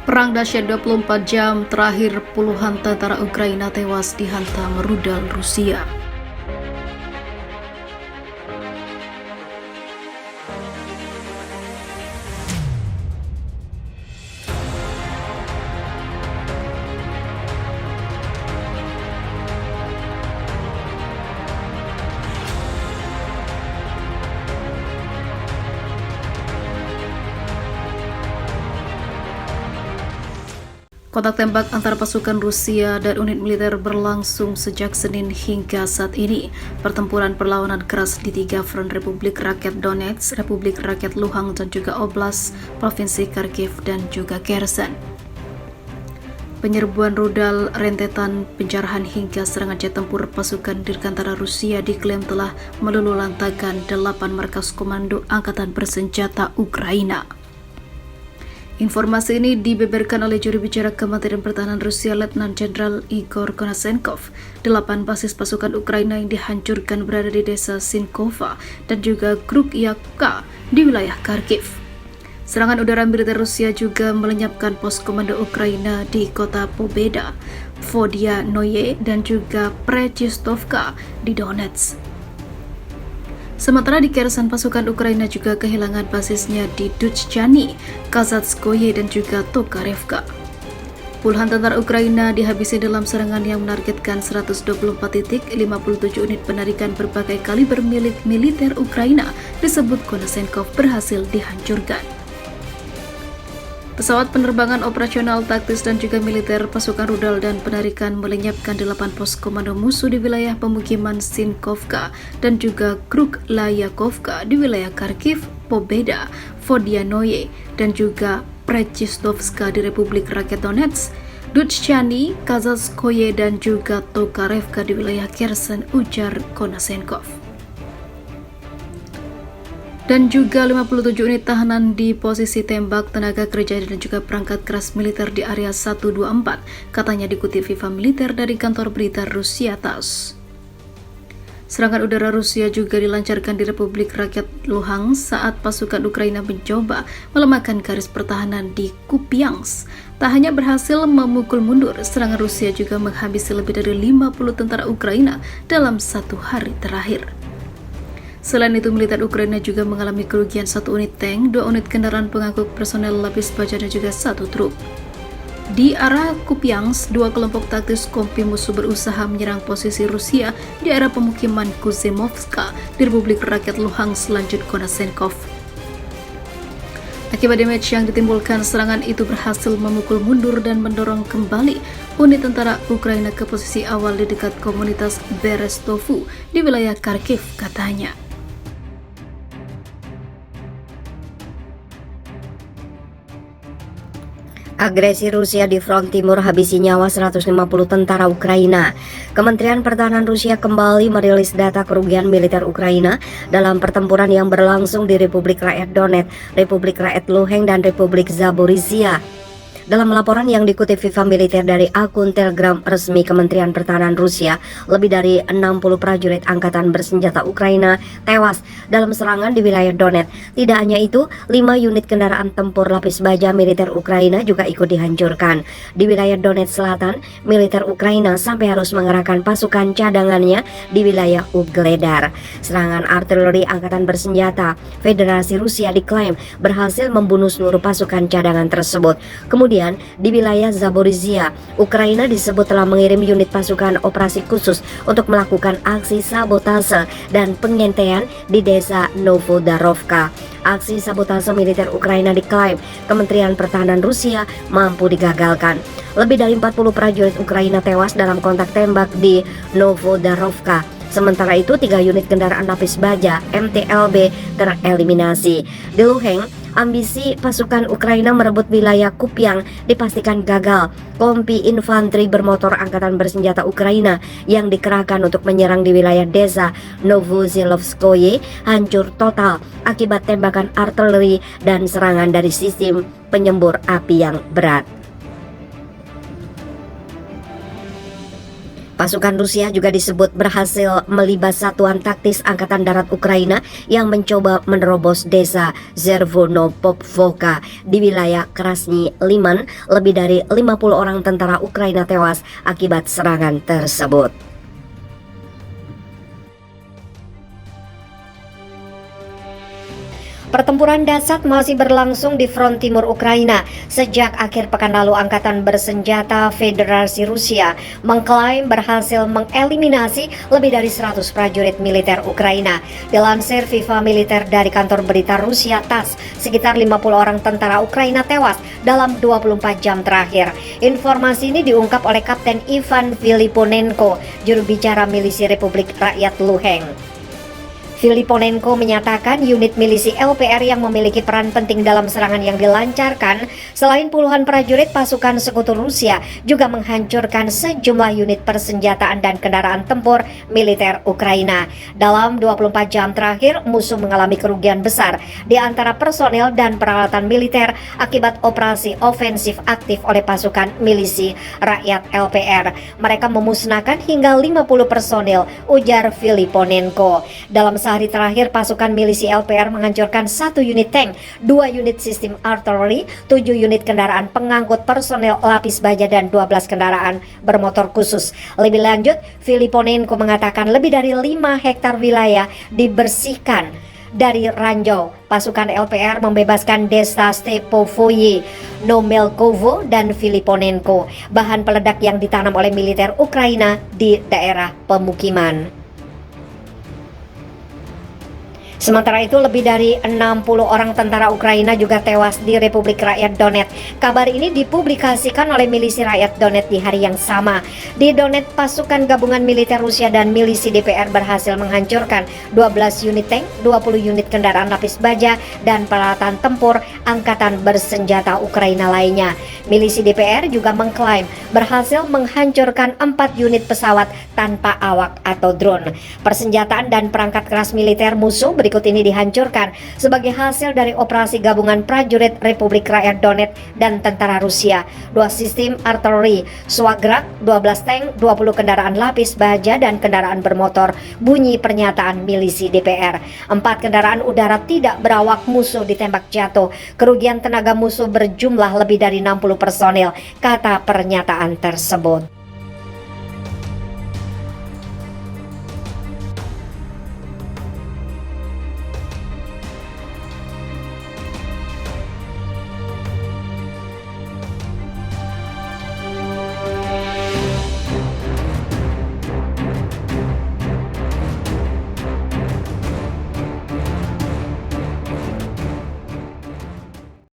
Perang dahsyat 24 jam terakhir, puluhan tentara Ukraina tewas dihantam rudal Rusia. Kontak tembak antara pasukan Rusia dan unit militer berlangsung sejak Senin hingga saat ini. Pertempuran perlawanan keras di tiga front: Republik Rakyat Donetsk, Republik Rakyat Luhansk, dan juga Oblast, Provinsi Kharkiv, dan juga Kherson. Penyerbuan rudal, rentetan penjarahan hingga serangan jet tempur pasukan dirgantara Rusia diklaim telah meluluhlantakkan 8 markas komando angkatan bersenjata Ukraina. Informasi ini dibeberkan oleh juru bicara Kementerian Pertahanan Rusia, Letnan Jenderal Igor Konashenkov. 8 basis pasukan Ukraina yang dihancurkan berada di desa Sinkova dan juga Grubyevka di wilayah Kharkiv. Serangan udara militer Rusia juga melenyapkan pos komando Ukraina di kota Pobeda, Vodianoye, dan juga Prechistovka di Donetsk. Sementara di Kherson, pasukan Ukraina juga kehilangan basisnya di Dutchani, Kazatskoye, dan juga Tokarevka. Puluhan tentara Ukraina dihabisi dalam serangan yang menargetkan 124 titik. 57 unit penarikan berbagai kaliber milik militer Ukraina, disebut Konashenkov, berhasil dihancurkan. Pesawat penerbangan operasional taktis dan juga militer, pasukan rudal dan penarikan melenyapkan 8 pos komando musuh di wilayah pemukiman Sinkovka dan juga Kruglayakovka di wilayah Kharkiv, Pobeda, Vodianoye, dan juga Prechistovska di Republik Rakyat Donetsk, Dutchani, Kazatskoye, dan juga Tokarevka di wilayah Kherson, ujar Konashenkov. Dan juga 57 unit tahanan di posisi tembak, tenaga kerja, dan juga perangkat keras militer di area 124, katanya dikutip Viva Militer dari kantor berita Rusia TASS. Serangan udara Rusia juga dilancarkan di Republik Rakyat Luhansk saat pasukan Ukraina mencoba melemahkan garis pertahanan di Kupiansk. Tak hanya berhasil memukul mundur, serangan Rusia juga menghabisi lebih dari 50 tentara Ukraina dalam satu hari terakhir. Selain itu, militer Ukraina juga mengalami kerugian 1 unit tank, 2 unit kendaraan pengangkut personel lapis baja, dan juga 1 truk. Di arah Kupiansk, 2 kelompok taktis kompi musuh berusaha menyerang posisi Rusia di area pemukiman Kuzemovska di Republik Rakyat Luhansk, lanjut Konashenkov. Akibat damage yang ditimbulkan, serangan itu berhasil memukul mundur dan mendorong kembali unit tentara Ukraina ke posisi awal di dekat komunitas Berestovu di wilayah Kharkiv, katanya. Agresi Rusia di front timur habisi nyawa 150 tentara Ukraina. Kementerian Pertahanan Rusia kembali merilis data kerugian militer Ukraina dalam pertempuran yang berlangsung di Republik Rakyat Donetsk, Republik Rakyat Luhansk, dan Republik Zaporizhia. Dalam laporan yang dikutip Viva Militer dari akun Telegram resmi Kementerian Pertahanan Rusia, lebih dari 60 prajurit angkatan bersenjata Ukraina tewas dalam serangan di wilayah Donetsk. Tidak hanya itu, 5 unit kendaraan tempur lapis baja militer Ukraina juga ikut dihancurkan. Di wilayah Donetsk Selatan, militer Ukraina sampai harus mengerahkan pasukan cadangannya di wilayah Ugledar. Serangan artileri angkatan bersenjata Federasi Rusia diklaim berhasil membunuh seluruh pasukan cadangan tersebut. Kemudian di wilayah Zaporizhia, Ukraina disebut telah mengirim unit pasukan operasi khusus untuk melakukan aksi sabotase dan pengintaian di desa Novodarovka. Aksi sabotase militer Ukraina diklaim Kementerian Pertahanan Rusia mampu digagalkan. Lebih dari 40 prajurit Ukraina tewas dalam kontak tembak di Novodarovka. Sementara itu, 3 unit kendaraan lapis baja MTLB tereliminasi. Di Luhansk, ambisi pasukan Ukraina merebut wilayah Kupiang dipastikan gagal. Kompi infanteri bermotor angkatan bersenjata Ukraina yang dikerahkan untuk menyerang di wilayah desa Novozilovskoye hancur total akibat tembakan artileri dan serangan dari sistem penyembur api yang berat. Pasukan Rusia juga disebut berhasil melibas satuan taktis Angkatan Darat Ukraina yang mencoba menerobos desa Zervono-Popvoka di wilayah Krasny Liman. Lebih dari 50 orang tentara Ukraina tewas akibat serangan tersebut. Pertempuran dahsyat masih berlangsung di front timur Ukraina. Sejak akhir pekan lalu, Angkatan Bersenjata Federasi Rusia mengklaim berhasil mengeliminasi lebih dari 100 prajurit militer Ukraina. Dilansir FIFA Militer dari kantor berita Rusia TASS, sekitar 50 orang tentara Ukraina tewas dalam 24 jam terakhir. Informasi ini diungkap oleh Kapten Ivan Filiponenko, juru bicara milisi Republik Rakyat Luhansk. Filiponenko menyatakan unit milisi LPR yang memiliki peran penting dalam serangan yang dilancarkan, selain puluhan prajurit pasukan sekutu Rusia, juga menghancurkan sejumlah unit persenjataan dan kendaraan tempur militer Ukraina. Dalam 24 jam terakhir, musuh mengalami kerugian besar di antara personel dan peralatan militer akibat operasi ofensif aktif oleh pasukan milisi rakyat LPR. Mereka memusnahkan hingga 50 personel, ujar Filiponenko. Dalam sehari terakhir, pasukan milisi LPR menghancurkan 1 unit tank, 2 unit sistem artileri, 7 unit kendaraan pengangkut personel lapis baja, dan 12 kendaraan bermotor khusus. Lebih lanjut, Filiponenko mengatakan lebih dari 5 hektar wilayah dibersihkan dari ranjau. Pasukan LPR membebaskan desa Stepovoye, Nomelkovo, dan Filiponenko, bahan peledak yang ditanam oleh militer Ukraina di daerah pemukiman. Sementara itu, lebih dari 60 orang tentara Ukraina juga tewas di Republik Rakyat Donetsk. Kabar ini dipublikasikan oleh milisi Rakyat Donetsk di hari yang sama. Di Donetsk, pasukan gabungan militer Rusia dan milisi DPR berhasil menghancurkan 12 unit tank, 20 unit kendaraan lapis baja, dan peralatan tempur Angkatan Bersenjata Ukraina lainnya. Milisi DPR juga mengklaim berhasil menghancurkan 4 unit pesawat tanpa awak atau drone. Persenjataan dan perangkat keras militer musuh berikut ini dihancurkan sebagai hasil dari operasi gabungan prajurit Republik Rakyat Donetsk dan tentara Rusia. 2 sistem artileri Swagrak, 12 tank, 20 kendaraan lapis baja, dan kendaraan bermotor, bunyi pernyataan milisi DPR. 4 kendaraan udara tidak berawak musuh ditembak jatuh. Kerugian tenaga musuh berjumlah lebih dari 60 personel, kata pernyataan tersebut.